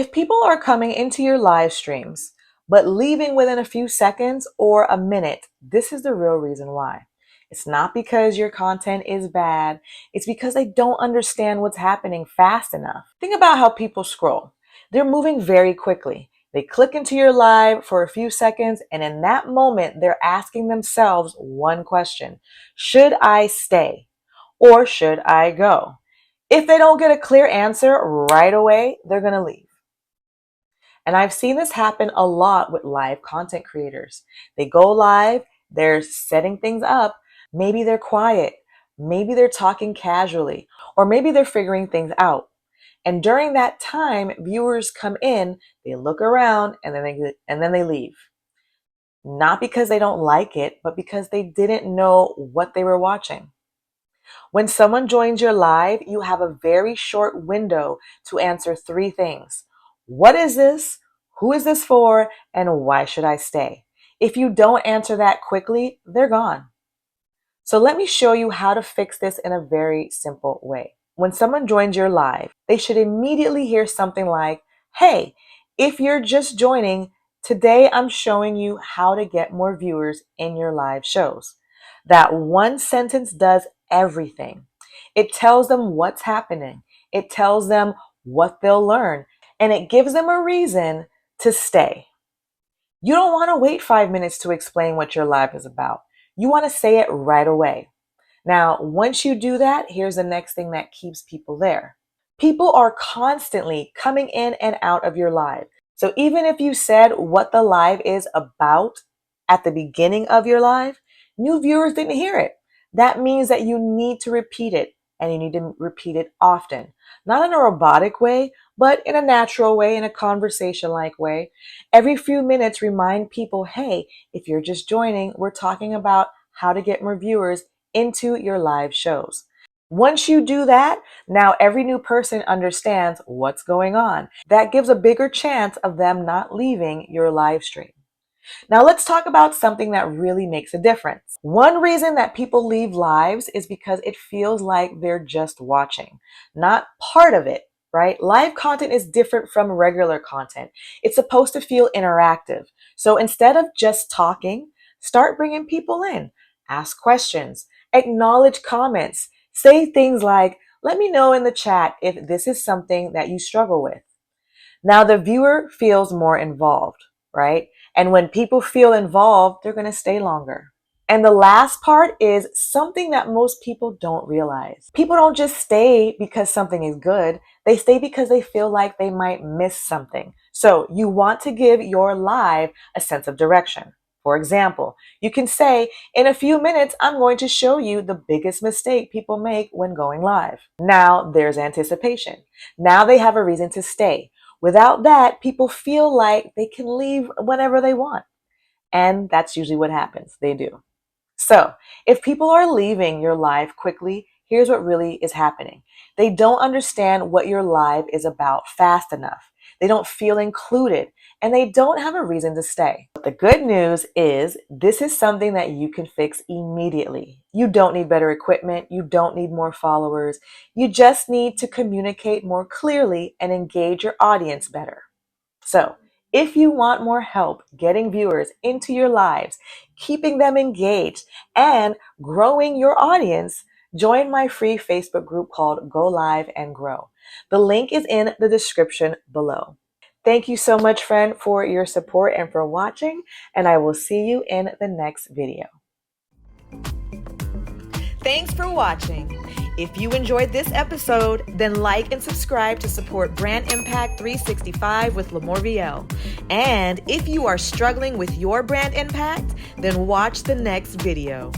If people are coming into your live streams, but leaving within a few seconds or a minute, this is the real reason why. It's not because your content is bad. It's because they don't understand what's happening fast enough. Think about how people scroll. They're moving very quickly. They click into your live for a few seconds, and in that moment, they're asking themselves one question. Should I stay or should I go? If they don't get a clear answer right away, they're going to leave. And I've seen this happen a lot with live content creators. They go live, they're setting things up. Maybe they're quiet. Maybe they're talking casually, or maybe they're figuring things out. And during that time, viewers come in, they look around, and then they leave. Not because they don't like it, but because they didn't know what they were watching. When someone joins your live, you have a very short window to answer three things. What is this? Who is this for? And why should I stay? If you don't answer that quickly, they're gone. So let me show you how to fix this in a very simple way. When someone joins your live, they should immediately hear something like, hey, if you're just joining, today I'm showing you how to get more viewers in your live shows. That one sentence does everything. It tells them what's happening. It tells them what they'll learn, and it gives them a reason to stay. You don't want to wait 5 minutes to explain what your live is about. You want to say it right away. Now, once you do that, here's the next thing that keeps people there. People are constantly coming in and out of your live. So even if you said what the live is about at the beginning of your live, new viewers didn't hear it. That means that you need to repeat it, and you need to repeat it often. Not in a robotic way, but in a natural way, in a conversation-like way. Every few minutes, remind people, hey, if you're just joining, we're talking about how to get more viewers into your live shows. Once you do that, now every new person understands what's going on. That gives a bigger chance of them not leaving your live stream. Now let's talk about something that really makes a difference. One reason that people leave lives is because it feels like they're just watching, not part of it, right? Live content is different from regular content. It's supposed to feel interactive. So instead of just talking, start bringing people in, ask questions, acknowledge comments, say things like, let me know in the chat if this is something that you struggle with. Now the viewer feels more involved, right? And when people feel involved, they're going to stay longer. And the last part is something that most people don't realize. People don't just stay because something is good. They stay because they feel like they might miss something. So you want to give your live a sense of direction. For example, you can say, in a few minutes, I'm going to show you the biggest mistake people make when going live. Now there's anticipation. Now they have a reason to stay. Without that, people feel like they can leave whenever they want. And that's usually what happens. They do. So if people are leaving your live quickly, here's what really is happening. They don't understand what your live is about fast enough. They don't feel included, and they don't have a reason to stay. But the good news is this is something that you can fix immediately. You don't need better equipment. You don't need more followers. You just need to communicate more clearly and engage your audience better. So if you want more help getting viewers into your lives, keeping them engaged, and growing your audience, join my free Facebook group called Go Live and Grow. The link is in the description below. Thank you so much, friend, for your support and for watching, and I will see you in the next video. Thanks for watching. If you enjoyed this episode, then like and subscribe to support Brand Impact 365 with LaMorvielle. And if you are struggling with your brand impact, then watch the next video.